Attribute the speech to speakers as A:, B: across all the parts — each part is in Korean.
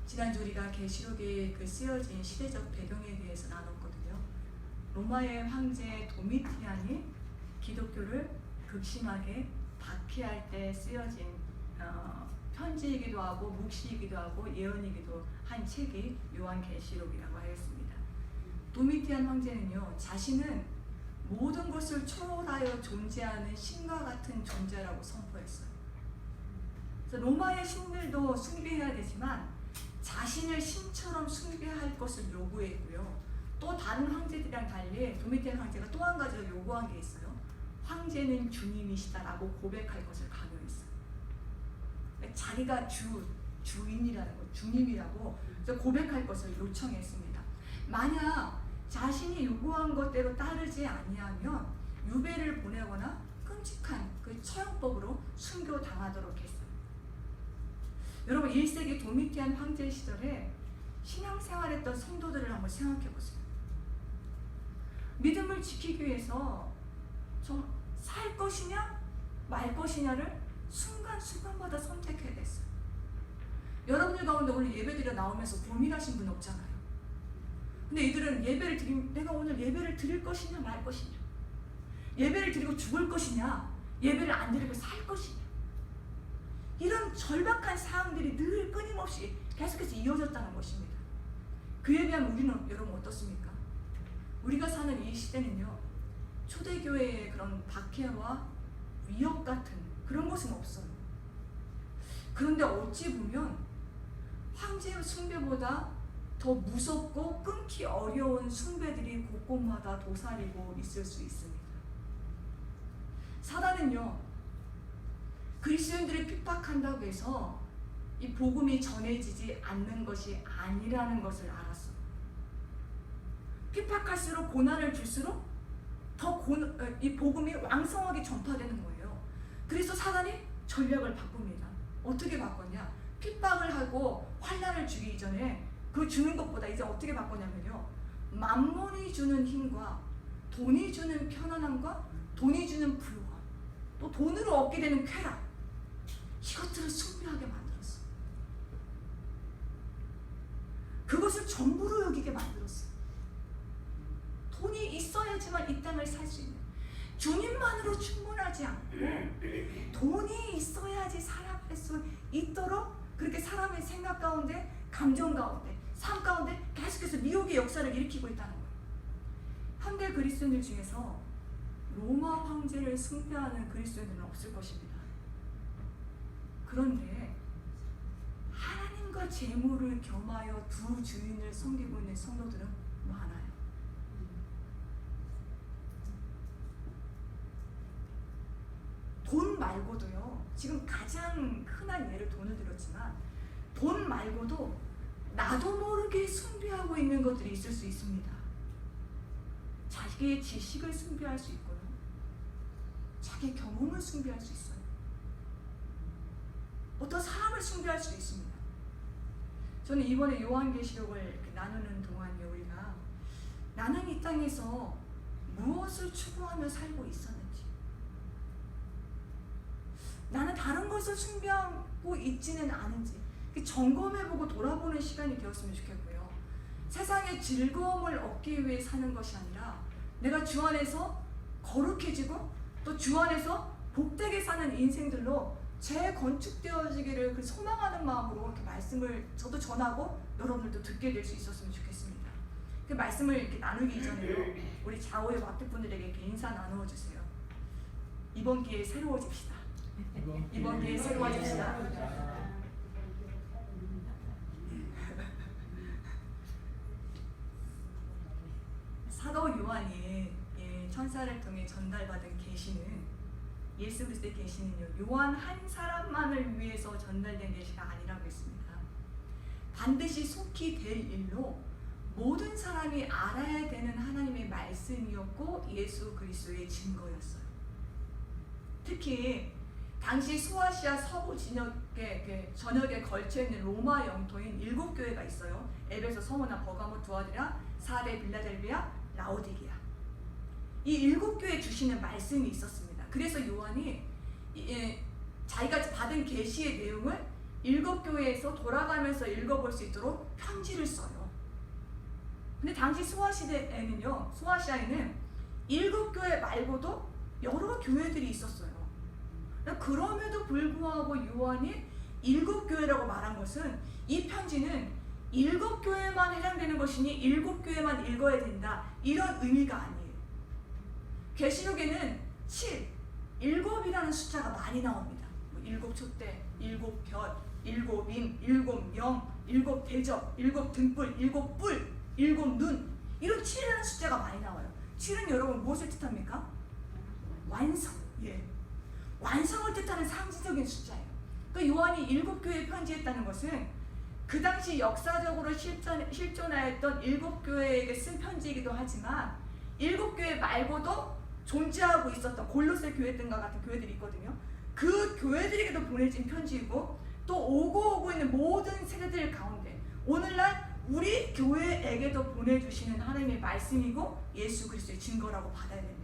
A: 지난주 우리가 계시록에 그 쓰여진 시대적 배경에 대해서 나눴거든요. 로마의 황제 도미티안이 기독교를 극심하게 박해할 때 쓰여진 편지이기도 하고 묵시이기도 하고 예언이기도 한 책이 요한계시록이라고 하였습니다. 도미티안 황제는요, 자신은 모든 것을 초월하여 존재하는 신과 같은 존재라고 선포했어요. 그래서 로마의 신들도 숭배해야 되지만 자신을 신처럼 숭배할 것을 요구했고요. 또 다른 황제들이랑 달리 도미티안 황제가 또 한 가지 요구한 게 있어요. 황제는 주님이시다라고 고백할 것을 강요했어요. 자기가 주인이라는 것, 주님이라고 고백할 것을 요청했습니다. 만약 자신이 요구한 것대로 따르지 아니하면 유배를 보내거나 끔찍한 그 처형법으로 순교당하도록 했어요. 여러분, 1세기 도미티안 황제 시절에 신앙생활했던 성도들을 한번 생각해 보세요. 믿음을 지키기 위해서 살 것이냐 말 것이냐를 순간순간마다 선택해야 됐어요. 여러분들 가운데 오늘 예배드려 나오면서 고민하신 분 없잖아요. 근데 이들은 예배를 드리면 내가 오늘 예배를 드릴 것이냐 말 것이냐, 예배를 드리고 죽을 것이냐, 예배를 안 드리고 살 것이냐, 이런 절박한 사항들이 늘 끊임없이 계속해서 이어졌다는 것입니다. 그에 비하면 우리는 여러분 어떻습니까? 우리가 사는 이 시대는요, 초대교회의 그런 박해와 위협 같은 그런 것은 없어요. 그런데 어찌 보면 황제의 숭배보다 더 무섭고 끊기 어려운 숭배들이 곳곳마다 도사리고 있을 수 있습니다. 사단은요, 그리스도인들을 핍박한다고 해서 이 복음이 전해지지 않는 것이 아니라는 것을 알았어요. 핍박할수록 고난을 줄수록 더 이 복음이 왕성하게 전파되는 거예요. 그래서 사단이 전략을 바꿉니다. 어떻게 바꿨냐? 핍박을 하고 환난을 주기 전에 그 주는 것보다 이제 어떻게 바꾸냐면요, 만몬이 주는 힘과 돈이 주는 편안함과 돈이 주는 불화, 또 돈으로 얻게 되는 쾌락, 이것들을 숭배하게 만들었어요. 그것을 전부로 여기게 만들었어요. 돈이 있어야지만 이 땅을 살 수 있는, 주님만으로 충분하지 않고 돈이 있어야지 살아갈 수 있도록 그렇게 사람의 생각 가운데, 감정 가운데, 삶 가운데 계속해서 미혹의 역사를 일으키고 있다는 거예요. 현대 그리스도인들 중에서 로마 황제를 숭배하는 그리스도인들은 없을 것입니다. 그런데 하나님과 재물을 겸하여 두 주인을 섬기고 있는 성도들은 많아요. 돈 말고도요, 지금 가장 흔한 예를 돈을 들었지만 돈 말고도 나도 모르게 숭배하고 있는 것들이 있을 수 있습니다. 자기의 지식을 숭배할 수 있고요, 자기의 경험을 숭배할 수 있어요. 어떤 사람을 숭배할 수도 있습니다. 저는 이번에 요한계시록을 나누는 동안에 우리가 나는 이 땅에서 무엇을 추구하며 살고 있었는지, 나는 다른 것을 숭배하고 있지는 않은지 점검해보고 돌아보는 시간이 되었으면 좋겠고요. 세상의 즐거움을 얻기 위해 사는 것이 아니라 내가 주 안에서 거룩해지고 또 주 안에서 복되게 사는 인생들로 재건축되어지기를 소망하는 마음으로 이렇게 말씀을 저도 전하고 여러분들도 듣게 될 수 있었으면 좋겠습니다. 그 말씀을 이렇게 나누기 전에요, 우리 좌우의 앞뒷분들에게 이렇게 인사 나누어 주세요. 이번 기회에 새로워집시다. 이번 기회에 새로워집시다. 사도 요한이 천사를 통해 전달받은 계시는, 예수 그리스도의 계시는요, 요한 한 사람만을 위해서 전달된 계시가 아니라고 했습니다. 반드시 속히 될 일로 모든 사람이 알아야 되는 하나님의 말씀이었고 예수 그리스도의 증거였어요. 특히 당시 소아시아 서부 전역에 걸쳐있는 로마 영토인 7교회가 있어요. 에베소, 서머나, 버가모, 두아디라, 사데, 빌라델비아, 라오디게아. 이 7교회 주시는 말씀이 있었습니다. 그래서 요한이 자기가 받은 계시의 내용을 일곱 교회에서 돌아가면서 읽어볼 수 있도록 편지를 써요. 근데 당시 소아시대에는요, 소아시아에는 일곱 교회 말고도 여러 교회들이 있었어요. 그럼에도 불구하고 요한이 일곱 교회라고 말한 것은 이 편지는 일곱 교회만 해당되는 것이니 일곱 교회만 읽어야 된다, 이런 의미가 아니에요. 계시록에는 7, 일곱이라는 숫자가 많이 나옵니다. 일곱 촛대, 일곱 별, 일곱 인, 일곱 명, 일곱 대접, 일곱 등불, 일곱 뿔, 일곱 눈, 이런 7이라는 숫자가 많이 나와요. 7은 여러분 무엇을 뜻합니까? 완성. 예. 완성을 뜻하는 상징적인 숫자예요. 그 요한이 일곱 교회에 편지했다는 것은 그 당시 역사적으로 실존하였던 일곱 교회에게 쓴 편지이기도 하지만 일곱 교회 말고도 존재하고 있었던 골로새 교회 등과 같은 교회들이 있거든요. 그 교회들에게도 보내진 편지이고 또 오고 있는 모든 세대들 가운데 오늘날 우리 교회에게도 보내주시는 하나님의 말씀이고 예수 그리스도의 증거라고 받아야 됩니다.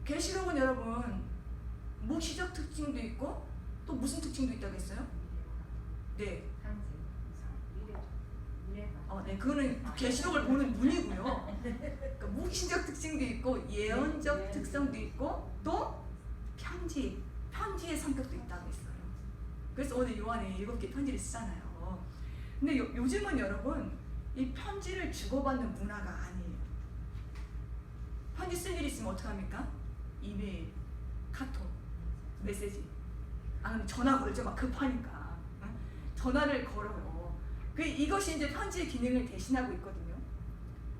A: 계시록은 여러분 묵시적 특징도 있고 또 무슨 특징도 있다고 했어요? 네. 네, 그거는 계시록을 보는 눈이고요. 그러니까 묵시적 특징도 있고 예언적 특성도 있고 또 편지의 성격도 있다고 했어요. 그래서 오늘 요한이 7개 편지를 쓰잖아요. 근데 요즘은 여러분 이 편지를 주고받는 문화가 아니에요. 편지 쓸 일 있으면 어떡합니까? 이메일, 카톡, 메시지. 근데 전화 걸죠. 막 급하니까. 전화를 걸어요. 이것이 이제 편지의 기능을 대신하고 있거든요.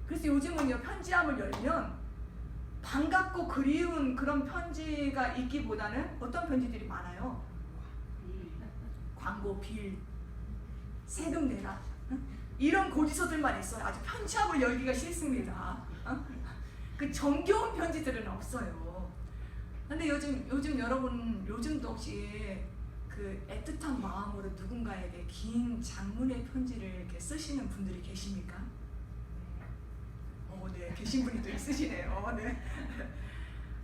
A: 그래서 요즘은요, 편지함을 열면 반갑고 그리운 그런 편지가 있기보다는 어떤 편지들이 많아요? 광고, 빌, 세금 내라. 이런 고지서들만 있어요. 아주 편지함을 열기가 싫습니다. 그 정겨운 편지들은 없어요. 근데 요즘 여러분, 요즘도 혹시 그 애틋한 마음으로 누군가에게 긴 장문의 편지를 이렇게 쓰시는 분들이 계십니까? 네, 계신 분이 또 있으시네요. 네.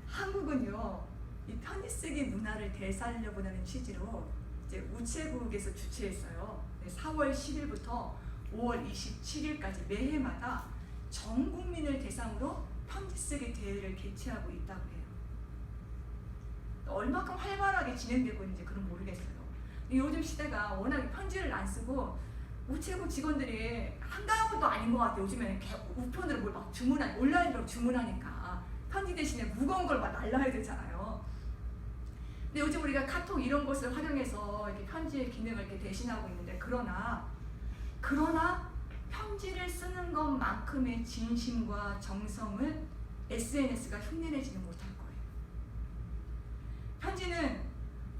A: 한국은요, 이 편지 쓰기 문화를 되살려보자는 취지로 이제 우체국에서 주최했어요. 4월 10일부터 5월 27일까지 매해마다 전 국민을 대상으로 편지 쓰기 대회를 개최하고 있다고 해요. 얼마큼 활발하게 진행되고 있는지 그건 모르겠어요. 요즘 시대가 워낙 편지를 안 쓰고 우체국 직원들이 한가운도 아닌 것 같아요. 요즘에는 우편으로 뭘 막 온라인으로 주문하니까 편지 대신에 무거운 걸 막 날라야 되잖아요. 근데 요즘 우리가 카톡 이런 것을 활용해서 이렇게 편지의 기능을 이렇게 대신하고 있는데 그러나 편지를 쓰는 것만큼의 진심과 정성을 SNS가 흉내내지는 못할 거예요. 편지는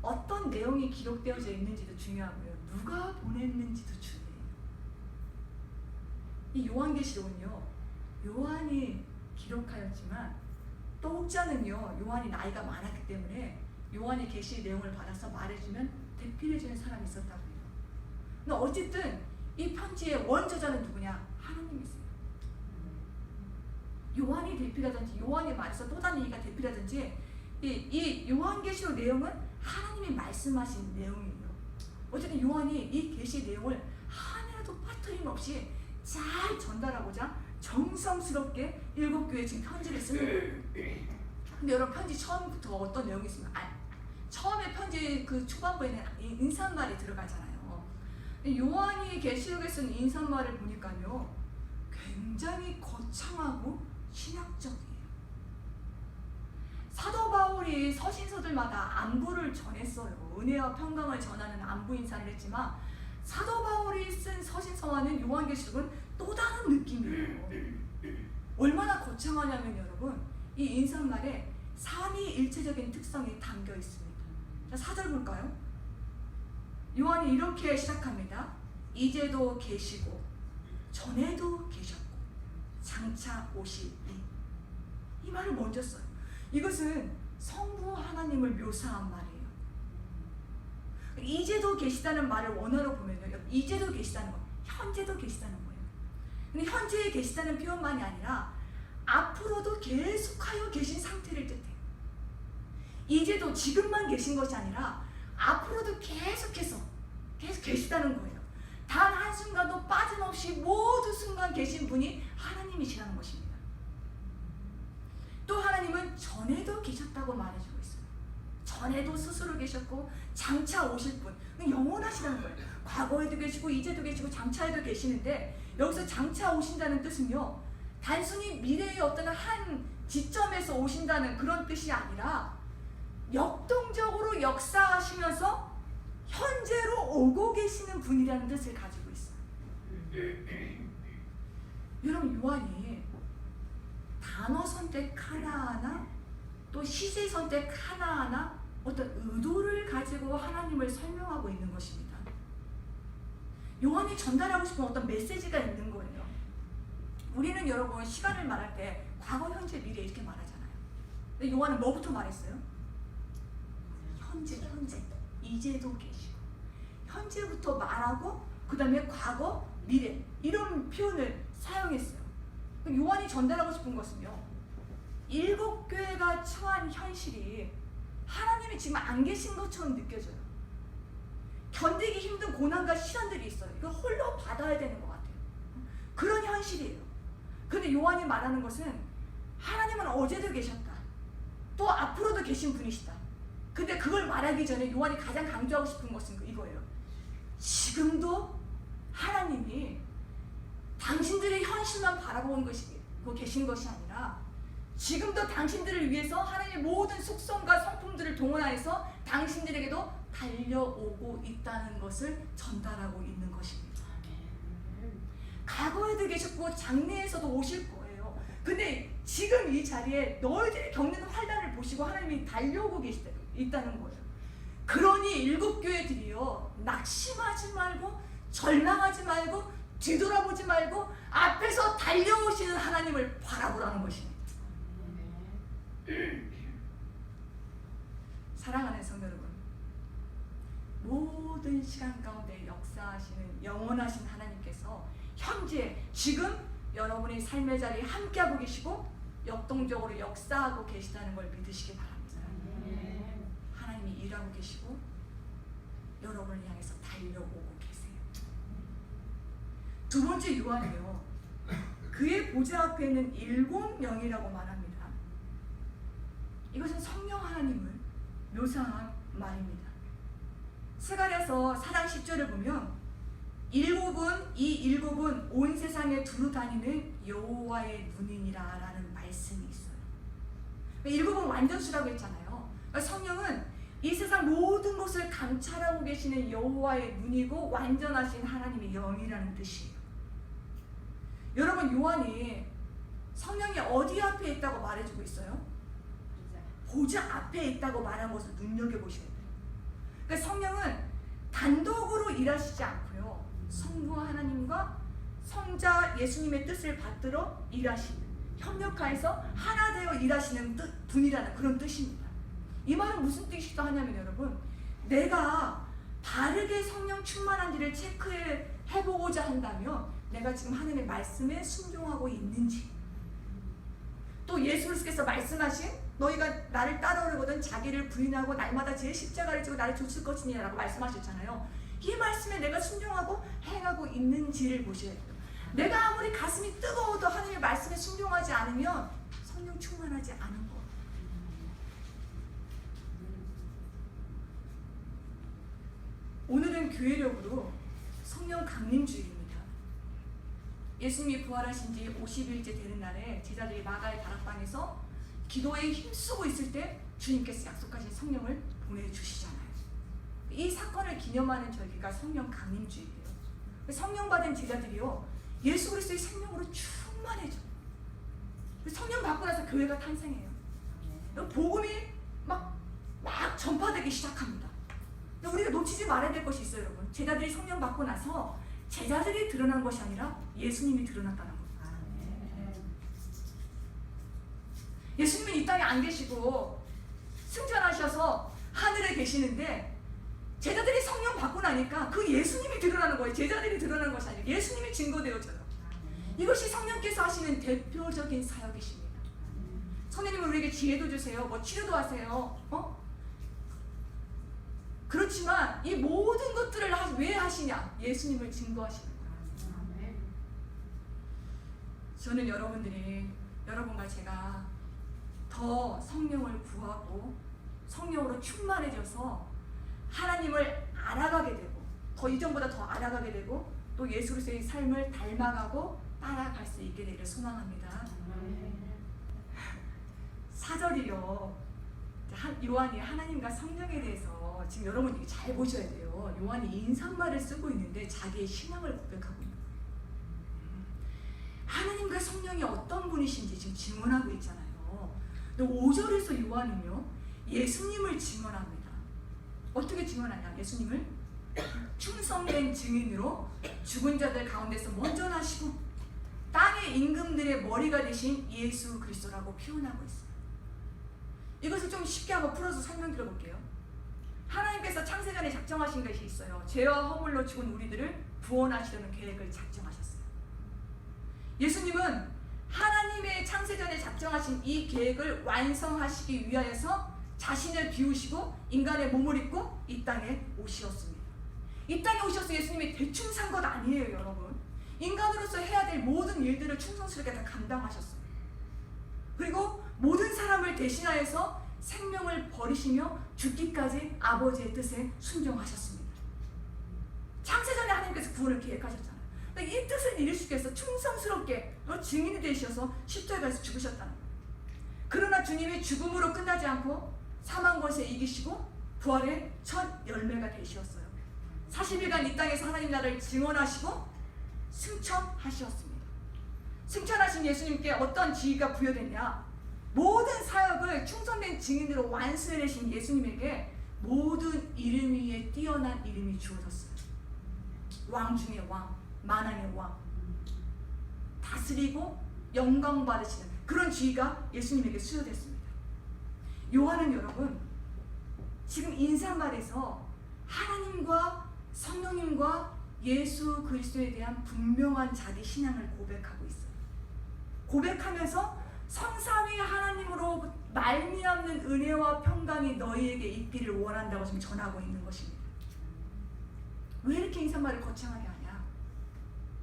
A: 어떤 내용이 기록되어져 있는지도 중요하고요. 누가 보냈는지도 중요해요. 이 요한계시록은요, 요한이 기록하였지만 또 혹자는요, 요한이 나이가 많았기 때문에 요한이 계시 내용을 받아서 말해주면 대필해주는 사람이 있었다고 해요. 근데 어쨌든 이 편지의 원저자는 누구냐? 하나님이세요. 요한이 대필하든지 요한이 말해서 또 다른 이가 대필하든지 이 요한계시록 내용은 하나님이 말씀하신 내용이에요. 어쨌든 요한이 이 계시 내용을 하나도 빠트림없이 잘 전달하고자 정성스럽게 7교회에 지금 편지를 쓰는 거예요. 근데 여러분 편지 처음부터 어떤 내용이 있으면 처음에 편지 그 초반부에는 인사말이 들어가잖아요. 요한이 계시록에 쓴 인사말을 보니까요 굉장히 거창하고 신학적이에요. 사도 바울이 서신서들마다 안부를 전했어요. 은혜와 평강을 전하는 안부 인사를 했지만 사도 바울이 쓴 서신서와는 요한계시록은 또 다른 느낌이에요. 얼마나 거창하냐면 여러분 이 인사말에 삼위일체적인 특성이 담겨 있습니다. 자, 4절 볼까요? 요한이 이렇게 시작합니다. 이제도 계시고 전에도 계셨고 장차 오시리. 이 말을 먼저 써요. 이것은 성부 하나님을 묘사한 말이에요. 이제도 계시다는 말을 원어로 보면요, 이제도 계시다는 거, 현재도 계시다는 거예요. 근데 현재에 계시다는 표현만이 아니라 앞으로도 계속하여 계신 상태를 뜻해요. 이제도 지금만 계신 것이 아니라 앞으로도 계속해서 계속 계시다는 거예요. 단 한순간도 빠짐없이 모두 순간 계신 분이 하나님이시라는 것입니다. 또 하나님은 전에도 계셨다고 말해주고 있어요. 전에도 스스로 계셨고 장차 오실 분, 영원하시다는 거예요. 과거에도 계시고 이제도 계시고 장차에도 계시는데, 여기서 장차 오신다는 뜻은요, 단순히 미래의 어떤 한 지점에서 오신다는 그런 뜻이 아니라 역동적으로 역사하시면서 현재로 오고 계시는 분이라는 뜻을 가지고 있어요. 여러분, 요한이 단어 선택 하나하나, 또 시제 선택 하나하나 어떤 의도를 가지고 하나님을 설명하고 있는 것입니다. 요한이 전달하고 싶은 어떤 메시지가 있는 거예요. 우리는 여러분 시간을 말할 때 과거, 현재, 미래 이렇게 말하잖아요. 근데 요한은 뭐부터 말했어요? 현재, 이제도 계시고, 현재부터 말하고 그 다음에 과거, 미래, 이런 표현을 사용했어요. 요한이 전달하고 싶은 것은요, 7교회가 처한 현실이 하나님이 지금 안 계신 것처럼 느껴져요. 견디기 힘든 고난과 시련들이 있어요. 이거 홀로 받아야 되는 것 같아요. 그런 현실이에요. 그런데 요한이 말하는 것은 하나님은 어제도 계셨다, 또 앞으로도 계신 분이시다. 근데 그걸 말하기 전에 요한이 가장 강조하고 싶은 것은 이거예요. 지금도 하나님이 당신들의 현실만 바라보고 계신 것이 아니라 지금도 당신들을 위해서 하나님의 모든 속성과 성품들을 동원하여서 당신들에게도 달려오고 있다는 것을 전달하고 있는 것입니다. 과거에도 계셨고 장래에서도 오실 거예요. 근데 지금 이 자리에 너희들이 겪는 환난을 보시고 하나님이 달려오고 있다는 거예요. 그러니 7교회들이요, 낙심하지 말고 절망하지 말고 뒤돌아보지 말고 앞에서 달려오시는 하나님을 바라보라는 것입니다. 사랑하는 성도 여러분, 모든 시간 가운데 역사하시는 영원하신 하나님께서 현재 지금 여러분의 삶의 자리에 함께하고 계시고 역동적으로 역사하고 계시다는 걸 믿으시기 바랍니다. 하나님이 일하고 계시고 여러분을 향해서 달려오고 계세요. 두 번째 요한이요, 그의 보좌 앞에는 7영이라고 말합니다. 이것은 성령 하나님을 묘사한 말입니다. 스가랴서 4장 10절을 보면 이 7은 온 세상에 두루 다니는 여호와의 눈이니라 라는 말씀이 있어요. 7은 완전수라고 했잖아요. 성령은 이 세상 모든 것을 감찰하고 계시는 여호와의 눈이고 완전하신 하나님의 영이라는 뜻이에요. 여러분, 요한이 성령이 어디 앞에 있다고 말해주고 있어요? 보좌 앞에 있다고 말한 것을 눈여겨보셔야 돼요. 그러니까 성령은 단독으로 일하시지 않고요, 성부 하나님과 성자 예수님의 뜻을 받들어 일하시는, 협력하여서 하나 되어 일하시는 분이라는 그런 뜻입니다. 이 말은 무슨 뜻이기도 하냐면, 여러분, 내가 바르게 성령 충만한지를 체크해보고자 한다면 내가 지금 하나님의 말씀에 순종하고 있는지, 또 예수 그리스도께서 말씀하신 너희가 나를 따라오려거든 자기를 부인하고 날마다 제 십자가를 지고 나를 좇을 것이니 라고 말씀하셨잖아요. 이 말씀에 내가 순종하고 행하고 있는지를 보셔야 돼요. 내가 아무리 가슴이 뜨거워도 하나님의 말씀에 순종하지 않으면 성령 충만하지 않은 거. 오늘은 교회력으로 성령 강림주일입니다. 예수님이 부활하신 지 50일째 되는 날에 제자들이 마가의 다락방에서 기도에 힘쓰고 있을 때 주님께서 약속하신 성령을 보내주시잖아요. 이 사건을 기념하는 절기가 성령 강림주일이에요. 성령 받은 제자들이요, 예수 그리스도의 생명으로 충만해져. 성령 받고 나서 교회가 탄생해요. 복음이 막 전파되기 시작합니다. 우리가 놓치지 말아야 될 것이 있어요, 여러분. 제자들이 성령 받고 나서 제자들이 드러난 것이 아니라 예수님이 드러났다는 겁니다. 예수님은 이 땅에 안 계시고 승천하셔서 하늘에 계시는데 제자들이 성령 받고 나니까 그 예수님이 드러나는 거예요. 제자들이 드러나는 것이 아니라 예수님이 증거되어져요. 이것이 성령께서 하시는 대표적인 사역이십니다. 성령님은 우리에게 지혜도 주세요. 치료도 하세요. 그렇지만 이 모든 것들을 왜 하시냐? 예수님을 증거하시는 거예요. 저는 여러분과 제가 더 성령을 구하고 성령으로 충만해져서 하나님을 알아가게 되고 더 이전보다 더 알아가게 되고 또 예수 그리스도의 삶을 닮아가고 따라갈 수 있게 되기를 소망합니다. 4절이요. 요한이 하나님과 성령에 대해서 지금 여러분이 잘 보셔야 돼요. 요한이 인사말을 쓰고 있는데 자기의 신앙을 고백하고 있는 거예요. 하나님과 성령이 어떤 분이신지 지금 증언하고 있잖아요. 근데 5절에서 요한은요, 예수님을 증언합니다. 어떻게 증언하냐? 예수님을 충성된 증인으로 죽은 자들 가운데서 먼저 나시고 땅의 임금들의 머리가 되신 예수 그리스도라고 표현하고 있어요. 이것을 좀 쉽게 한번 풀어서 설명드려 볼게요. 하나님께서 창세전에 작정하신 것이 있어요. 죄와 허물로 죽은 우리들을 구원하시려는 계획을 작정하셨어요. 예수님은 하나님의 창세전에 작정하신 이 계획을 완성하시기 위하여서 자신을 비우시고 인간의 몸을 입고 이 땅에 오셨습니다. 이 땅에 오셔서 예수님이 대충 산 것 아니에요, 여러분. 인간으로서 해야 될 모든 일들을 충성스럽게 다 감당하셨어요. 그리고 모든 사람을 대신하여서 생명을 버리시며 죽기까지 아버지의 뜻에 순종하셨습니다. 창세전에 하나님께서 구원을 계획하셨잖아요. 이 뜻을 이루시기 위해서 충성스럽게 증인이 되셔서 십자가에 가서 죽으셨다는 거예요. 그러나 주님이 죽음으로 끝나지 않고 사망 권세 이기시고 부활의 첫 열매가 되셨어요. 40일간 이 땅에서 하나님 나라를 증언하시고 승천하셨습니다. 승천하신 예수님께 어떤 지위가 부여됐냐? 모든 사역을 충성된 증인으로 완수해내신 예수님에게 모든 이름 위에 뛰어난 이름이 주어졌어요. 왕 중의 왕, 만왕의 왕, 다스리고 영광 받으시는 그런 지위가 예수님에게 수여됐습니다. 요한은 여러분 지금 인사말에서 하나님과 성령님과 예수 그리스도에 대한 분명한 자기 신앙을 고백하고 있어요. 고백하면서 성삼위 하나님으로 말미암는 은혜와 평강이 너희에게 있기를 원한다고 지금 전하고 있는 것입니다. 왜 이렇게 인사말을 거창하게 하냐?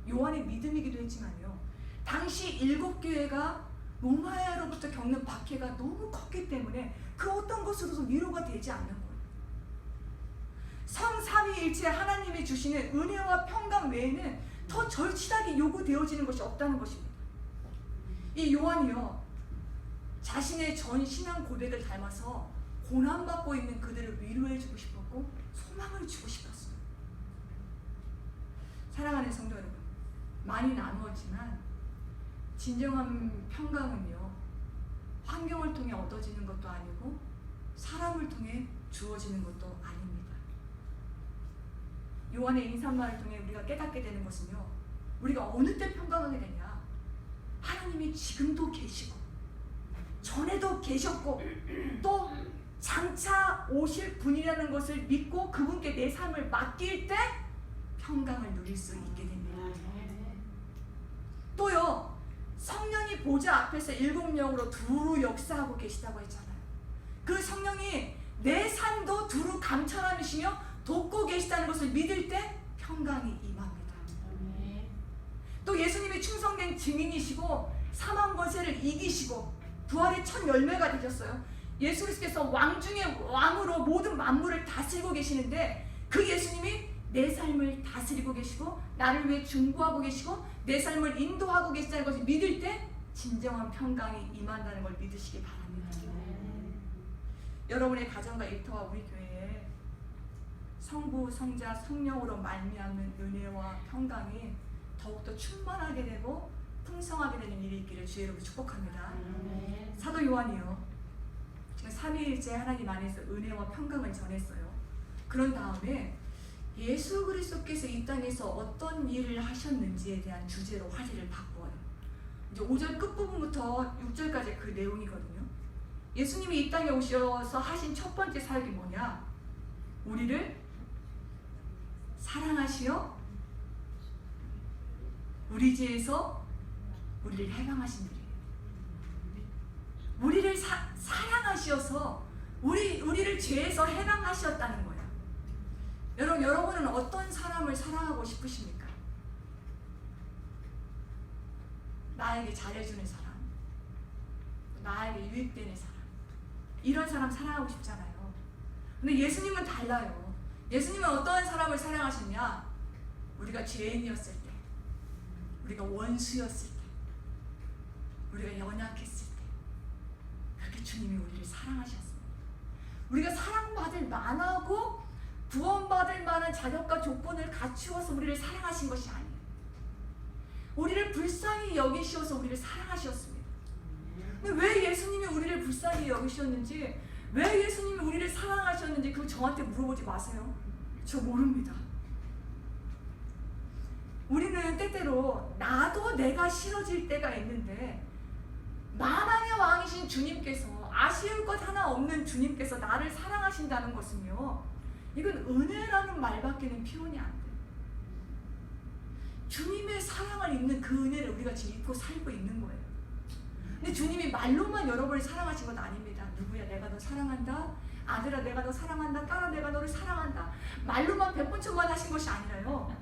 A: 요한의 믿음이기도 했지만요, 당시 7교회가 로마로부터 겪는 박해가 너무 컸기 때문에 그 어떤 것으로도 위로가 되지 않는 거예요. 성삼위일체 하나님이 주시는 은혜와 평강 외에는 더 절실하게 요구되어지는 것이 없다는 것입니다. 이 요한이요, 자신의 전 신앙 고백을 닮아서 고난받고 있는 그들을 위로해주고 싶었고 소망을 주고 싶었어요. 사랑하는 성도 여러분, 많이 나누었지만 진정한 평강은요, 환경을 통해 얻어지는 것도 아니고 사람을 통해 주어지는 것도 아닙니다. 요한의 인사말을 통해 우리가 깨닫게 되는 것은요, 우리가 어느 때 평강하게 되냐? 하나님이 지금도 계시고 전에도 계셨고 또 장차 오실 분이라는 것을 믿고 그분께 내 삶을 맡길 때 평강을 누릴 수 있게 됩니다. 또요, 성령이 보좌 앞에서 7명으로 두루 역사하고 계시다고 했잖아요. 그 성령이 내 삶도 두루 감찰하시며 돕고 계시다는 것을 믿을 때 평강이 임합니다. 또 예수님이 충성된 증인이시고 사망 권세를 이기시고 부활의 첫 열매가 되셨어요. 예수 그리스도께서 왕 중에 왕으로 모든 만물을 다스리고 계시는데 그 예수님이 내 삶을 다스리고 계시고 나를 위해 중보하고 계시고 내 삶을 인도하고 계시다는 것을 믿을 때 진정한 평강이 임한다는 걸 믿으시기 바랍니다. 여러분의 가정과 일터와 우리 교회에 성부, 성자, 성령으로 말미암는 은혜와 평강이 더욱더 충만하게 되고 풍성하게 되는 일이 있기를 주의 이름으로 축복합니다. 사도 요한이요, 지금 삼위일체 하나님 안에서 은혜와 평강을 전했어요. 그런 다음에 예수 그리스도께서 이 땅에서 어떤 일을 하셨는지에 대한 주제로 화제를 바꾸어요. 이제 5절 끝부분부터 6절까지 그 내용이거든요. 예수님이 이 땅에 오셔서 하신 첫 번째 사역이 뭐냐? 우리를 사랑하시어 우리 죄에서 우리를 해방하신 분이에요. 우리를 사랑하시어서 우리를 죄에서 해방하셨다는 거예요. 여러분은 어떤 사람을 사랑하고 싶으십니까? 나에게 잘해주는 사람, 나에게 유익되는 사람, 이런 사람 사랑하고 싶잖아요. 근데 예수님은 달라요. 예수님은 어떠한 사람을 사랑하셨냐? 우리가 죄인이었을 때, 우리가 원수였을 때, 우리가 연약했을 때, 그렇게 주님이 우리를 사랑하셨습니다. 우리가 사랑받을 만하고 구원받을 만한 자격과 조건을 갖추어서 우리를 사랑하신 것이 아니에요. 우리를 불쌍히 여기시어서 우리를 사랑하셨습니다. 근데 왜 예수님이 우리를 불쌍히 여기셨는지, 왜 예수님이 우리를 사랑하셨는지 그거 저한테 물어보지 마세요. 저 모릅니다. 우리는 때때로 나도 내가 싫어질 때가 있는데 만왕의 왕이신 주님께서, 아쉬울 것 하나 없는 주님께서 나를 사랑하신다는 것은요, 이건 은혜라는 말밖에는 표현이 안 돼요. 주님의 사랑을 입는 그 은혜를 우리가 지금 입고 살고 있는 거예요. 근데 주님이 말로만 여러분을 사랑하신 건 아닙니다. 누구야, 내가 너 사랑한다. 아들아, 내가 너 사랑한다. 딸아, 내가 너를 사랑한다. 말로만 백번천만 하신 것이 아니라요,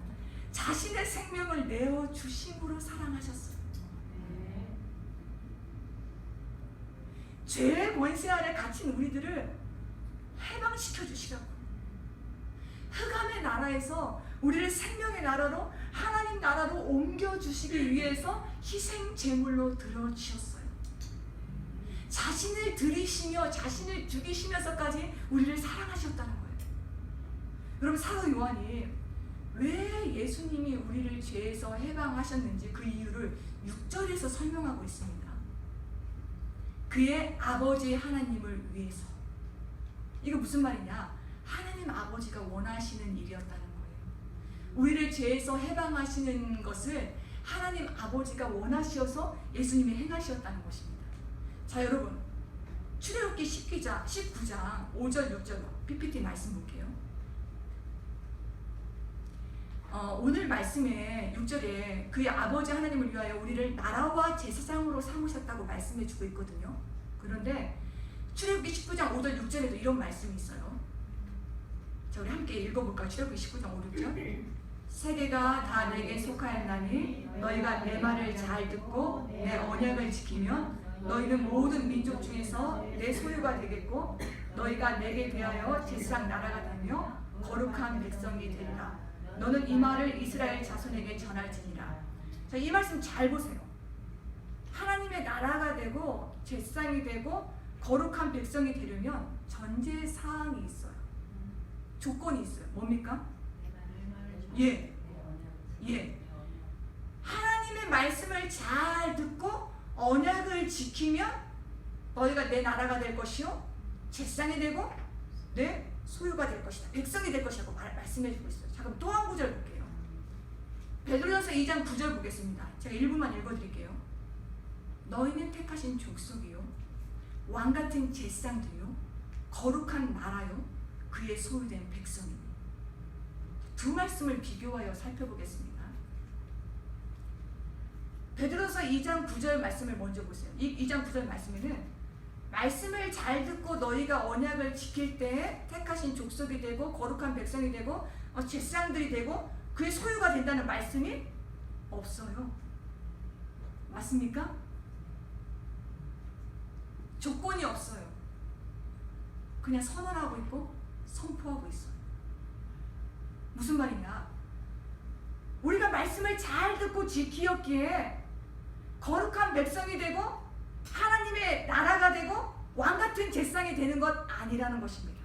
A: 자신의 생명을 내어주심으로 사랑하셨어요. 죄의 권세 아래 갇힌 우리들을 해방시켜 주시라고. 흑암의 나라에서 우리를 생명의 나라로, 하나님 나라로 옮겨주시기 위해서 희생 제물로 들어주셨어요. 자신을 들이시며 자신을 죽이시면서까지 우리를 사랑하셨다는 거예요. 여러분, 사도 요한이 왜 예수님이 우리를 죄에서 해방하셨는지 그 이유를 6절에서 설명하고 있습니다. 그의 아버지 하나님을 위해서. 이거 무슨 말이냐? 하나님 아버지가 원하시는 일이었다는 거예요. 우리를 죄에서 해방하시는 것을 하나님 아버지가 원하셔서 예수님이 행하셨다는 것입니다. 자, 여러분, 출애굽기 19장 5절 6절 PPT 말씀 볼게요. 오늘 말씀에 6절에 그의 아버지 하나님을 위하여 우리를 나라와 제사장으로 삼으셨다고 말씀해주고 있거든요. 그런데 출애굽기 19장 5절 6절에도 이런 말씀이 있어요. 자, 우리 함께 읽어볼까요? 출애굽기 19장 5, 6절. 세계가 다 내게 속하였나니 너희가 내 말을 잘 듣고 내 언약을 지키면 너희는 모든 민족 중에서 내 소유가 되겠고 너희가 내게 대하여 제사장 나라가 되며 거룩한 백성이 되리라. 너는 이 말을 이스라엘 자손에게 전할지니라. 자, 이 말씀 잘 보세요. 하나님의 나라가 되고 제사장이 되고 거룩한 백성이 되려면 전제 사항이 있어요. 조건이 있어요. 뭡니까? 예. 하나님의 말씀을 잘 듣고 언약을 지키면 너희가 내 나라가 될 것이요, 제사장이 되고 내 소유가 될 것이다, 백성이 될 것이라고 말씀해주고 있어요. 자, 그럼 또 한 구절 볼게요. 베드로전서 2장 9절 보겠습니다. 제가 1부만 읽어드릴게요. 너희는 택하신 족속이요, 왕같은 제사장들이요, 거룩한 나라요, 그의 소유된 백성이니. 두 말씀을 비교하여 살펴보겠습니다. 베드로전서 2장 9절 말씀을 먼저 보세요. 2장 9절 말씀에는 말씀을 잘 듣고 너희가 언약을 지킬 때 택하신 족속이 되고 거룩한 백성이 되고 제사장들이 되고 그의 소유가 된다는 말씀이 없어요. 맞습니까? 조건이 없어요. 그냥 선언하고 있고 선포하고 있어요. 무슨 말이냐? 우리가 말씀을 잘 듣고 지키었기에 거룩한 백성이 되고 하나님의 나라가 되고 왕같은 제사장이 되는 것 아니라는 것입니다.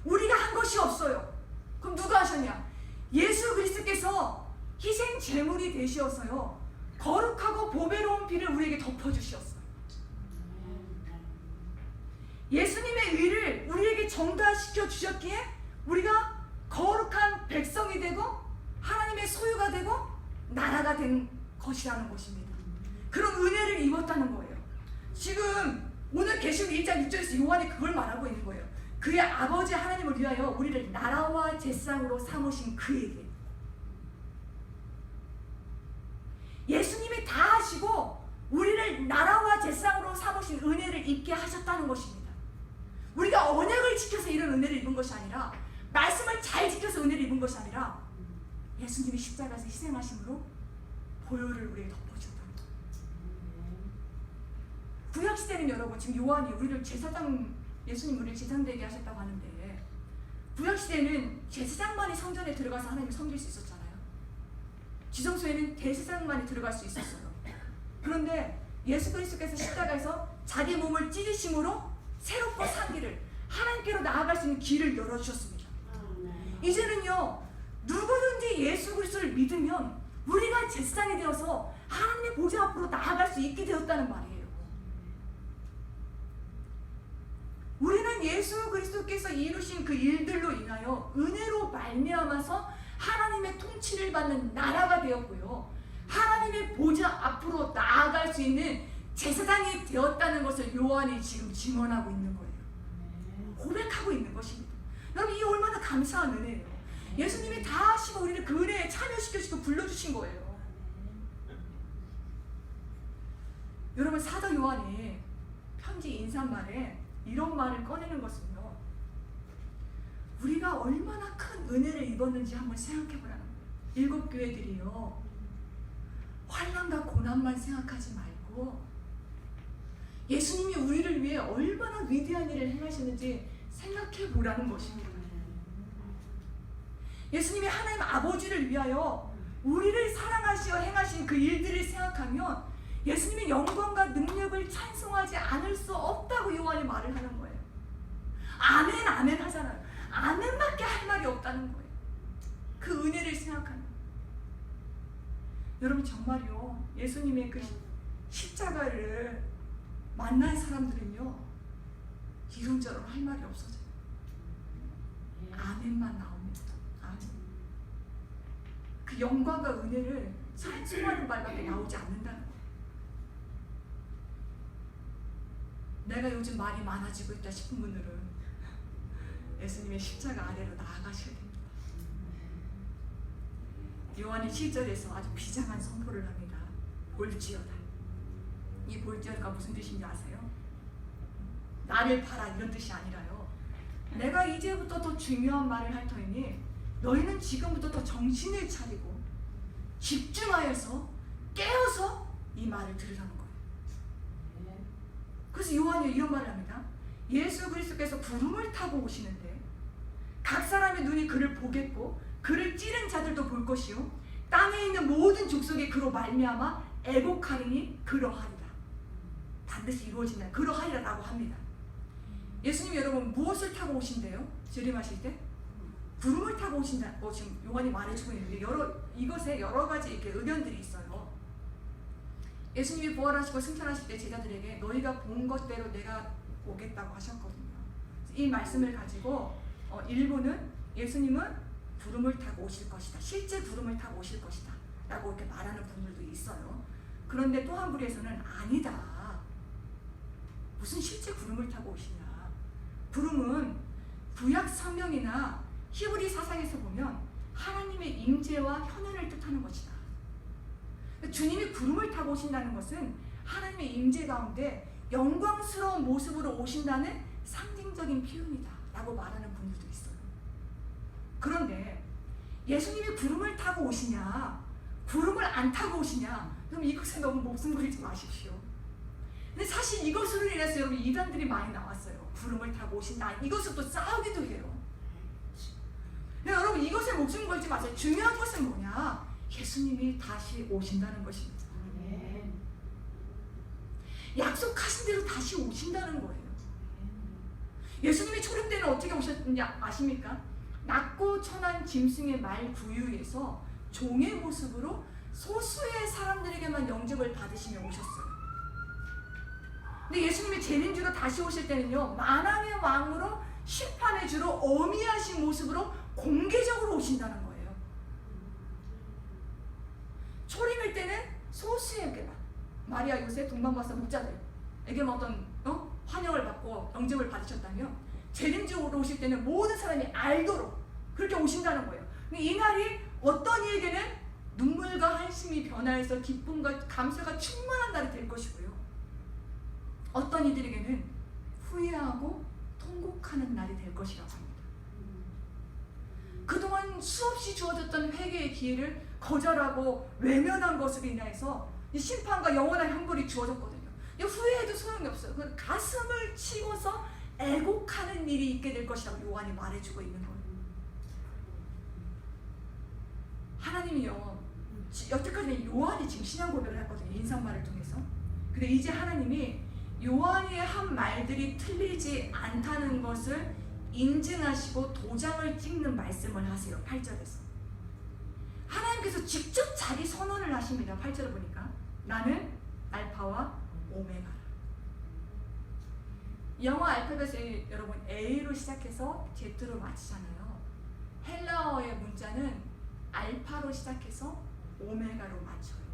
A: 우리가 한 것이 없어요. 그럼 누가 하셨냐? 예수 그리스도께서 희생 제물이 되시어서요, 거룩하고 보배로운 피를 우리에게 덮어주셨어요. 예수님의 의를 우리에게 전가시켜 주셨기에 우리가 거룩한 백성이 되고 하나님의 소유가 되고 나라가 된 것이라는 것입니다. 그런 은혜를 입었다는 거예요. 지금 오늘 계시록 1장 6절에서 요한이 그걸 말하고 있는 거예요. 그의 아버지 하나님을 위하여 우리를 나라와 제사장으로 삼으신 그에게. 예수님이 다 하시고 우리를 나라와 제사장으로 삼으신 은혜를 입게 하셨다는 것입니다. 우리가 언약을 지켜서 이런 은혜를 입은 것이 아니라, 말씀을 잘 지켜서 은혜를 입은 것이 아니라, 예수님이 십자가에서 희생하심으로 보혈을 우리에게 덮어주었다는 거예요. 구약시대는 여러분, 지금 요한이 우리를 제사장, 예수님 우리를 제사장되게 하셨다고 하는데, 구약시대는 제사장만이 성전에 들어가서 하나님을 섬길 수 있었잖아요. 지성소에는 대제사장만이 들어갈 수 있었어요. 그런데 예수 그리스도께서 십자가에서 자기 몸을 찢으심으로 새롭고 산 길을, 하나님께로 나아갈 수 있는 길을 열어주셨습니다. 이제는요, 누구든지 예수 그리스도를 믿으면 우리가 제사장이 되어서 하나님의 보좌 앞으로 나아갈 수 있게 되었다는 말이에요. 우리는 예수 그리스도께서 이루신 그 일들로 인하여 은혜로 말미암아서 하나님의 통치를 받는 나라가 되었고요, 하나님의 보좌 앞으로 나아갈 수 있는 제사장이 되었다는 것을 요한이 지금 증언하고 있는 거예요. 고백하고 있는 것입니다. 여러분, 이 얼마나 감사한 은혜예요. 예수님이 다 하시고 우리를 그 은혜에 참여시켜주시고 불러주신 거예요. 여러분, 사도 요한이 편지 인사말에 이런 말을 꺼내는 것은요, 우리가 얼마나 큰 은혜를 입었는지 한번 생각해 보라는 거예요. 7 교회들이요, 환난과 고난만 생각하지 말고 예수님이 우리를 위해 얼마나 위대한 일을 행하셨는지 생각해 보라는 것입니다. 예수님이 하나님 아버지를 위하여 우리를 사랑하시어 행하신 그 일들을 생각하면 예수님의 영광과 능력을 찬송하지 않을 수 없다고 요한이 말을 하는 거예요. 아멘 아멘 하잖아요. 아멘밖에 할 말이 없다는 거예요. 그 은혜를 생각하면. 여러분, 정말요, 예수님의 그 십자가를 만난 사람들은요, 이런저런 할 말이 없어져요. 아멘만 나옵니다. 아멘. 그 영광과 은혜를 찬송하는 말밖에 나오지 않는다는 거예요. 내가 요즘 말이 많아지고 있다 싶은 분들은 예수님의 십자가 아래로 나아가셔야 됩니다. 요한이 7절에서 아주 비장한 선포를 합니다. 볼지어다. 이 볼지어다가 무슨 뜻인지 아세요? 나를 봐라, 이런 뜻이 아니라요, 내가 이제부터 더 중요한 말을 할 터이니 너희는 지금부터 더 정신을 차리고 집중하여서 깨어서 이 말을 들으라는 거예요. 그래서 요한이 이런 말을 합니다. 예수 그리스도께서 구름을 타고 오시는데 각 사람의 눈이 그를 보겠고 그를 찌른 자들도 볼 것이요, 땅에 있는 모든 족속이 그로 말미암아 애곡하리니 그러하리라. 반드시 이루어진다. 그러하리라 라고 합니다. 예수님 여러분, 무엇을 타고 오신대요? 재림하실 때? 구름을 타고 오신다고 지금 요한이 말해주고 있는데, 이것에 여러 가지 이렇게 의견들이 있어요. 예수님이 부활하시고 승천하실 때 제자들에게 너희가 본 것대로 내가 오겠다고 하셨거든요. 이 말씀을 가지고 일부는 예수님은 구름을 타고 오실 것이다, 실제 구름을 타고 오실 것이다 라고 이렇게 말하는 분들도 있어요. 그런데 또 한 부류에서는 아니다, 무슨 실제 구름을 타고 오시냐, 구름은 구약 성경이나 히브리 사상에서 보면 하나님의 임재와 현현을 뜻하는 것이다. 주님이 구름을 타고 오신다는 것은 하나님의 임재 가운데 영광스러운 모습으로 오신다는 상징적인 표현이다 라고 말하는 분들도 있어요. 그런데 예수님이 구름을 타고 오시냐, 구름을 안 타고 오시냐, 그럼 이것에 너무 목숨 걸지 마십시오. 근데 사실 이것으로 인해서 여러분 이단들이 많이 나왔어요. 구름을 타고 오신다, 이것을 또 싸우기도 해요. 근데 여러분, 이것에 목숨 걸지 마세요. 중요한 것은 뭐냐, 예수님이 다시 오신다는 것입니다. 약속하신 대로 다시 오신다는 거예요. 예수님이 초림 때는 어떻게 오셨는지 아십니까? 낮고 천한 짐승의 말 구유에서 종의 모습으로 소수의 사람들에게만 영접을 받으시며 오셨어요. 근데 예수님이 재림주로 다시 오실 때는요, 만왕의 왕으로 심판의 주로 어미하신 모습으로 공개적으로 오신다는 거예요. 초림일 때는 소수에게만, 마리아, 요셉, 동방박사 목자들에게만 어떤 환영을 받고 영접을 받으셨다면, 재림주로 오실 때는 모든 사람이 알도록 그렇게 오신다는 거예요. 이 날이 어떤 이에게는 눈물과 한심이 변화해서 기쁨과 감사가 충만한 날이 될 것이고요, 어떤 이들에게는 후회하고 통곡하는 날이 될 것이라고 합니다. 그동안 수없이 주어졌던 회개의 기회를 거절하고 외면한 것으로 인해서 심판과 영원한 형벌이 주어졌거든요. 후회해도 소용이 없어요. 그 가슴을 치고서 애곡하는 일이 있게 될 것이라고 요한이 말해주고 있는 거예요. 하나님이요, 여태까지 요한이 지금 신앙 고백을 했거든요. 인상말을 통해서. 근데 이제 하나님이 요한이 한 말들이 틀리지 않다는 것을 인증하시고 도장을 찍는 말씀을 하세요. 8절에서 하나님께서 직접 자기 선언을 하십니다. 8절을 보니까 나는 알파와 오메가라. 영어 알파벳이 여러분 A로 시작해서 Z로 마치잖아요. 헬라어의 문자는 알파로 시작해서 오메가로 맞춰요.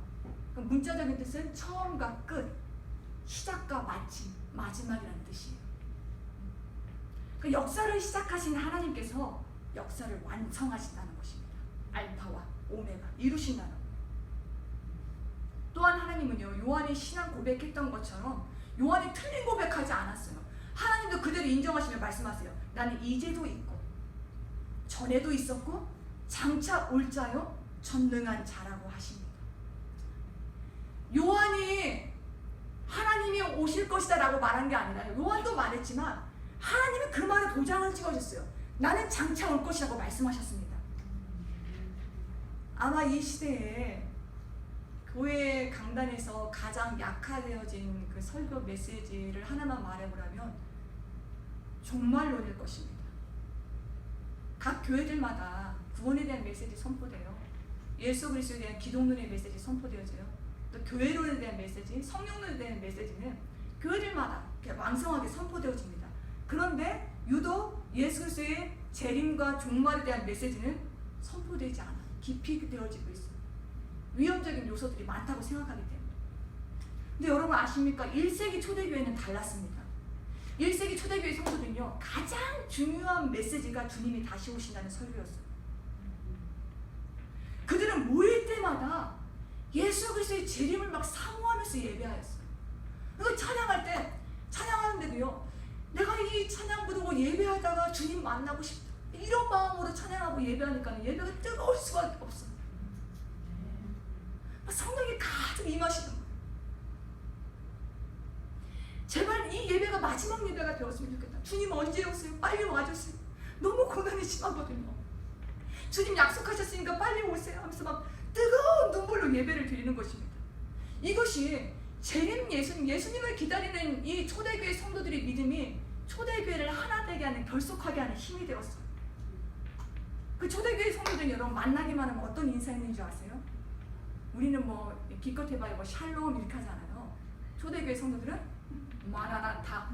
A: 그럼 문자적인 뜻은 처음과 끝, 시작과 마침, 마지막이라는 뜻이에요. 그 역사를 시작하신 하나님께서 역사를 완성하신다는 것입니다. 알파와 오메가 이루신다는 거예요. 또한 하나님은요, 요한이 신앙 고백했던 것처럼 요한이 틀린 고백하지 않았어요. 하나님도 그대로 인정하시며 말씀하세요. 나는 이제도 있고 전에도 있었고 장차 올 자요 전능한 자라고 하십니다. 요한이 하나님이 오실 것이다 라고 말한 게 아니라 요한도 말했지만 하나님이 그 말에 도장을 찍어줬어요. 나는 장차 올 것이라고 말씀하셨습니다. 아마 이 시대에 교회 강단에서 가장 약화되어진 그 설교 메시지를 하나만 말해보라면 종말론일 것입니다. 각 교회들마다 구원에 대한 메시지 선포돼요. 예수 그리스도에 대한 기독론의 메시지 선포되어져요. 또 교회론에 대한 메시지, 성령론에 대한 메시지는 교회들마다 왕성하게 선포되어집니다. 그런데 유독 예수 그리스도의 재림과 종말에 대한 메시지는 선포되지 않아 깊이 되어지고 있어요. 위험적인 요소들이 많다고 생각하기 때문에. 근데 여러분 아십니까? 1세기 초대교회는 달랐습니다. 1세기 초대교회 성도들은요, 가장 중요한 메시지가 주님이 다시 오신다는 설교였어요. 그들은 모일 때마다 예수 그리스도의 재림을 막 사모하면서 예배하였어요. 그리고 찬양할 때, 찬양하는데도요, 내가 이 찬양 부르고 예배하다가 주님 만나고 싶다, 이런 마음으로 찬양하고 예배하니까 예배가 뜨거울 수가 없어요. 성령이 가득 임하시는 거예요. 제발 이 예배가 마지막 예배가 되었으면 좋겠다. 주님 언제 오세요? 빨리 와주세요. 너무 고난이 심하거든요. 주님 약속하셨으니까 빨리 오세요 하면서 막 뜨거운 눈물로 예배를 드리는 것입니다. 이것이 재림 예수님을 기다리는 이 초대교회 성도들의 믿음이 초대교회를 하나 되게 하는, 결속하게 하는 힘이 되었어요. 그 초대교회 성도들은 여러분 만나기만 하면 어떤 인사 있는 줄 아세요? 우리는 뭐 기껏 해봐야 뭐 샬롬 이렇게 하잖아요. 초대교회 성도들은 마라나타.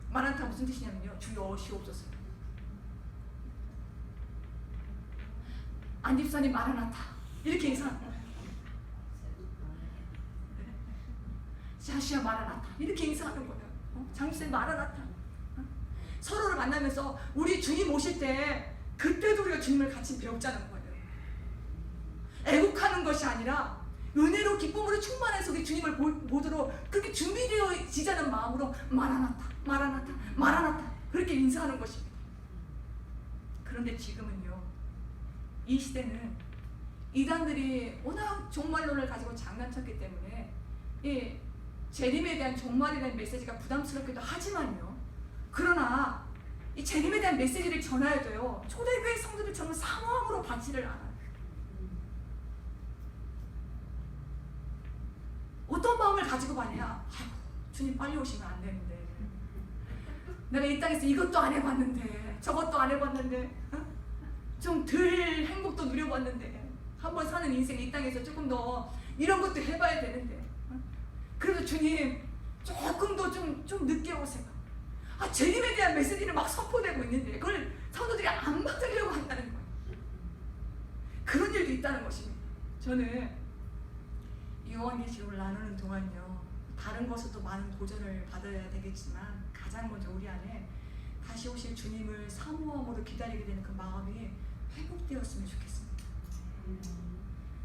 A: 마라나타 무슨 뜻이냐면요, 주여 오시옵소서. 안집사님 마라나타 이렇게 인사하는 거예요. 자시아 마라나타 이렇게 인사하는 거예요. 장집사님 마라나타. 서로를 만나면서 우리 주님 오실 때 그때도 우리가 주님을 같이 배웠자는 거예요. 애국하는 것이 아니라 은혜로 기쁨으로 충만해서 우리 주님을 보도록 그렇게 준비되어지자는 마음으로 마라나타, 마라나타, 마라나타 그렇게 인사하는 것입니다. 그런데 지금은요, 이 시대는 이단들이 워낙 종말론을 가지고 장난쳤기 때문에 이 재림에 대한 종말에 대한 메시지가 부담스럽기도 하지만요, 그러나 이 재림에 대한 메시지를 전하여도요, 초대교회 성도들처럼 사모함으로 받지를 않아요. 어떤 마음을 가지고 받냐? 주님 빨리 오시면 안 되는데, 내가 이 땅에서 이것도 안 해봤는데, 저것도 안 해봤는데, 좀 덜 행복도 누려봤는데, 한번 사는 인생 이 땅에서 조금 더 이런 것도 해봐야 되는데, 그래도 주님 조금 더 좀 늦게 오세요. 재림에 대한 메시지를 막 선포되고 있는데 그걸 성도들이 안 받으려고 한다는 거예요. 그런 일도 있다는 것입니다. 저는 요한계시록을 나누는 동안요, 다른 것으로도 많은 도전을 받아야 되겠지만 가장 먼저 우리 안에 다시 오실 주님을 사모함으로 기다리게 되는 그 마음이 회복되었으면 좋겠습니다.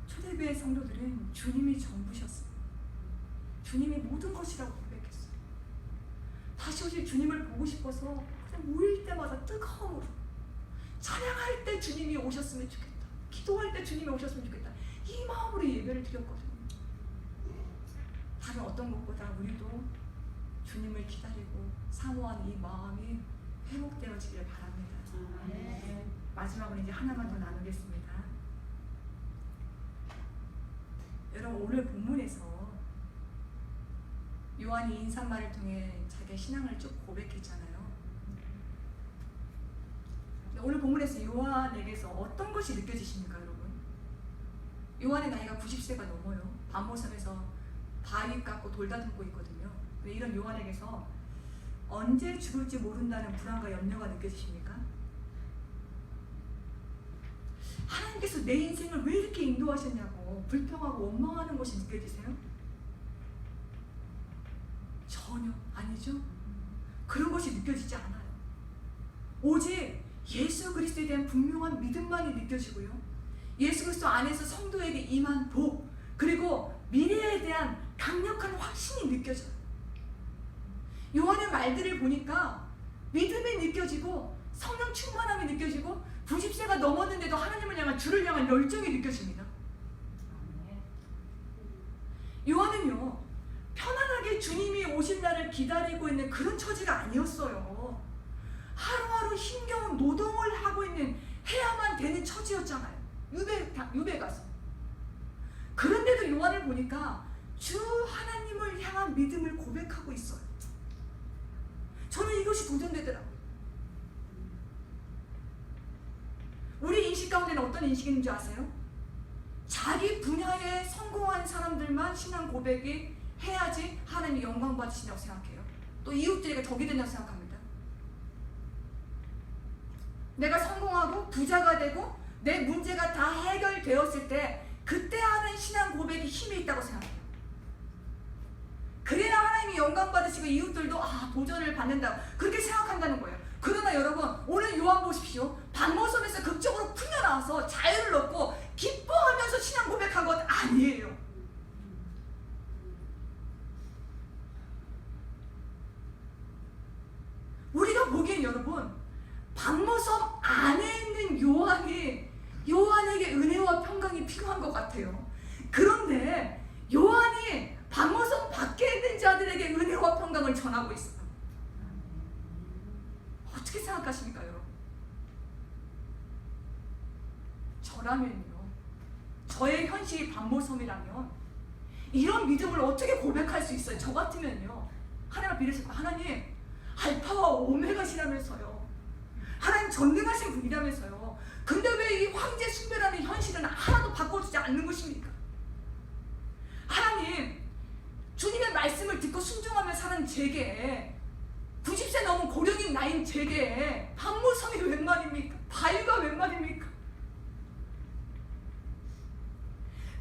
A: 초대교회 성도들은 주님이 전부셨어요. 주님이 모든 것이라고 고백했어요. 다시 오실 주님을 보고 싶어서 그냥 모일 때마다 뜨거움으로 찬양할 때 주님이 오셨으면 좋겠다, 기도할 때 주님이 오셨으면 좋겠다, 이 마음으로 예배를 드렸거든요. 다른 어떤 것보다 우리도 주님을 기다리고 사모하는 이 마음이 회복되어지길 바랍니다. 마지막으로 이제 하나만 더 나누겠습니다. 여러분, 오늘 본문에서 요한이 인사말을 통해 자기의 신앙을 쭉 고백했잖아요. 오늘 본문에서 요한에게서 어떤 것이 느껴지십니까, 여러분? 요한의 나이가 90세가 넘어요. 반모섬에서 바위 깎고 돌 다듬고 있거든요. 이런 요한에게서 언제 죽을지 모른다는 불안과 염려가 느껴지십니까? 하나님께서 내 인생을 왜 이렇게 인도하셨냐고 불평하고 원망하는 것이 느껴지세요? 전혀 아니죠. 그런 것이 느껴지지 않아요. 오직 예수 그리스도에 대한 분명한 믿음만이 느껴지고요, 예수 그리스도 안에서 성도에게 임한 복, 그리고 미래에 대한 강력한 확신이 느껴져요. 요한의 말들을 보니까 믿음이 느껴지고 성령 충만함이 느껴지고 90세가 넘었는데도 하나님을 향한, 주를 향한 열정이 느껴집니다. 요한은요, 편안하게 주님이 오실 날을 기다리고 있는 그런 처지가 아니었어요. 하루하루 힘겨운 노동을 하고 있는, 해야만 되는 처지였잖아요. 유배 가서. 그런데도 요한을 보니까 주 하나님을 향한 믿음을 고백하고 있어요. 저는 이것이 도전되더라고요. 우리 인식 가운데는 어떤 인식인 줄 아세요? 자기 분야에 성공한 사람들만 신앙 고백이 해야지 하나님이 영광 받으신다고 생각해요. 또 이웃들에게 덕이 된다고 생각합니다. 내가 성공하고 부자가 되고 내 문제가 다 해결되었을 때 그때 하는 신앙 고백이 힘이 있다고 생각해요. 그래야 하나님이 영광 받으시고 이웃들도 도전을 받는다, 그렇게 생각한다는 거예요. 그러나 여러분, 오늘 요한 보십시오. 반모섬에서 극적으로 풀려나와서 자유를 얻고 기뻐하면서 신앙 고백한 것 아니에요. 우리가 보기엔 여러분, 반모섬 안에 있는 요한에게 은혜와 평강이 필요한 것 같아요. 그런데 요한이 반모섬 밖에 있는 자들에게 은혜와 평강을 전하고 있어요. 어떻게 생각하십니까, 여러분? 저라면요, 저의 현실이 반모섬이라면 이런 믿음을 어떻게 고백할 수 있어요? 저 같으면요, 하나님 앞에 이랬을 거예요. 하나님, 알파와 오메가시라면서요, 하나님 전능하신 분이라면서요, 근데 왜 이 황제 숭배라는 현실은 하나도 바꿔주지 않는 것입니까? 하나님, 주님의 말씀을 듣고 순종하며 사는 제게, 90세 넘은 고령인 나인 제게 반모섬이 웬 말입니까? 바위가 웬 말입니까?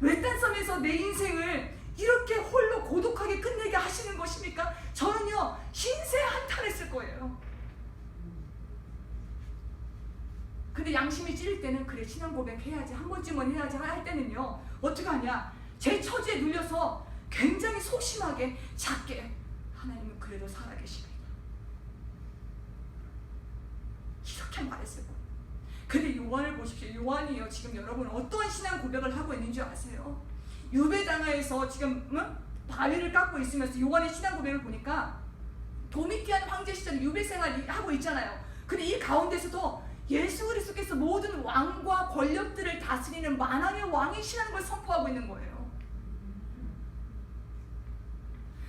A: 외딴 섬에서 내 인생을 이렇게 홀로 고독하게 끝내게 하시는 것입니까? 저는요, 신세 한탄했을 거예요. 근데 양심이 찔릴 때는, 그래, 신앙 고백해야지, 한 번쯤은 해야지 할 때는요, 어떻게 하냐, 제 처지에 눌려서 굉장히 소심하게, 작게, 하나님은 그래도 살아계십니다, 이렇게 말했을 거예요. 근데 요한을 보십시오. 요한이요, 지금 여러분 어떠한 신앙 고백을 하고 있는 줄 아세요? 유배당에서 지금 바위를 깎고 있으면서 요한의 신앙 고백을 보니까 도미티안 황제 시절 유배 생활을 하고 있잖아요. 근데 이 가운데서도 예수 그리스도께서 모든 왕과 권력들을 다스리는 만왕의 왕이시라는 걸 선포하고 있는 거예요.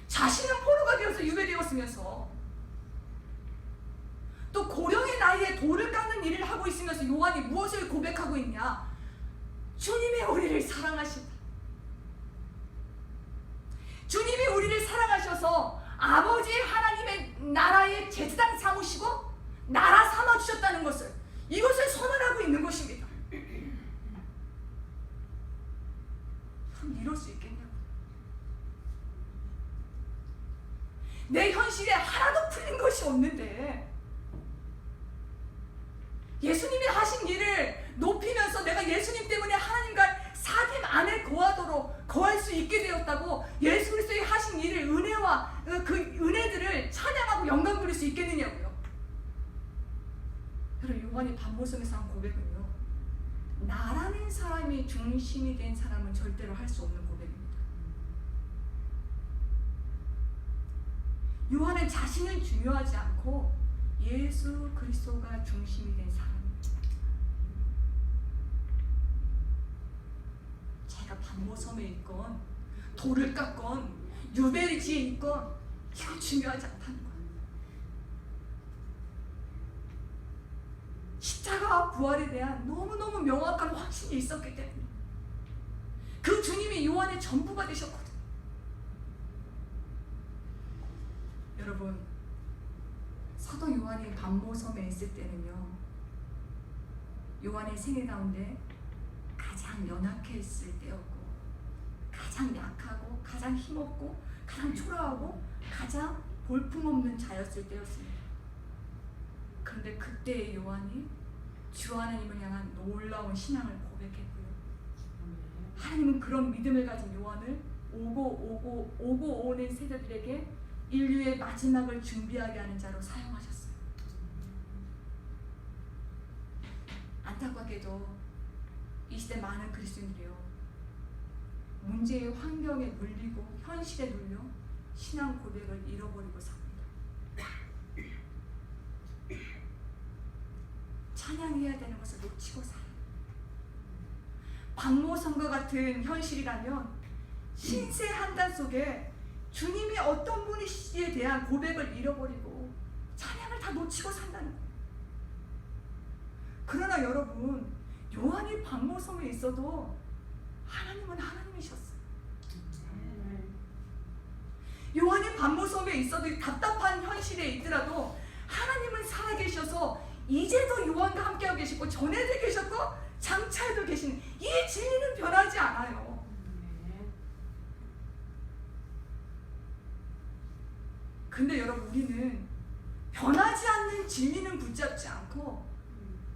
A: 자신은 포로가 되어서 유배되었으면서 또 고령의 나이에 돌을 깎는 일을 하고 있으면서 요한이 무엇을 고백하고 있냐? 주님이 우리를 사랑하신다. 주님이 우리를 사랑하셔서 아버지 하나님의 나라의 제사장 삼으시고 나라 삼아주셨다는 것을, 이것을 선언하고 있는 것입니다. 그럼 이럴 수 있겠냐고. 내 현실에 하나도 풀린 것이 없는데 예수님이 하신 일을 높이면서 내가 예수님 때문에 하나님과 사귐 안에 거할 수 있게 되었다고, 예수 그리스도의 하신 일을, 은혜와 그 은혜들을 찬양하고 영광 다른 사람이 중심이 된 사람은 절대로 할 수 없는 고백입니다. 요한은 자신은 중요하지 않고 예수 그리스도가 중심이 된 사람입니다. 제가 반모섬에 있건 돌을 깎건 유배지에 있건 이건 중요하지 않다는 거예요. 십자가와 부활에 대한 너무너무 명확한 확신이 있었기 때문에 그 주님이 요한의 전부가 되셨거든요. 여러분, 사도 요한이 반모섬에 있을 때는요, 요한의 생애 가운데 가장 연약해 있을 때였고, 가장 약하고 가장 힘없고 가장 초라하고 가장 볼품없는 자였을 때였습니다. 그런데 그때의 요한이 주 하나님을 향한 놀라운 신앙을 고백했고요. 하나님은 그런 믿음을 가진 요한을 오고 오는 세대들에게 인류의 마지막을 준비하게 하는 자로 사용하셨어요. 안타깝게도 이 시대 많은 그리스도인들이요, 문제의 환경에 물리고 현실에 눌려 신앙 고백을 잃어버리고 삽니다. 찬양해야 되는 것을 놓치고 살아요. 박모성과 같은 현실이라면 신세 한단 속에 주님이 어떤 분이시에 대한 고백을 잃어버리고 찬양을 다 놓치고 산다는 거예요. 그러나 여러분, 요한이 박모섬에 있어도 하나님은 하나님이셨어요. 요한이 박모섬에 있어도 답답한 현실에 있더라도 하나님은 살아계셔서 이제도 요한과 함께하고 계시고 전에도 계셨고 장차에도 계시는 이 진리는 변하지 않아요. 근데 여러분, 우리는 변하지 않는 진리는 붙잡지 않고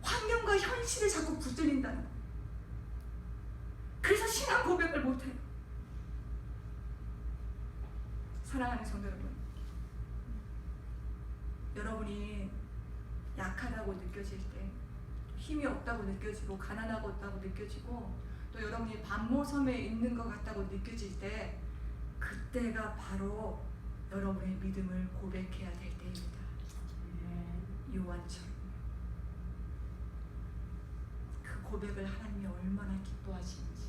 A: 환경과 현실에 자꾸 붙들린다는 거예요. 그래서 신앙 고백을 못해요. 사랑하는 성도 여러분, 여러분이 약하다고 느껴질 때, 힘이 없다고 느껴지고 가난하다고 느껴지고 또 여러분이 반모섬에 있는 것 같다고 느껴질 때, 그때가 바로 여러분의 믿음을 고백해야 될 때입니다. 요한처럼. 그 고백을 하나님이 얼마나 기뻐하시는지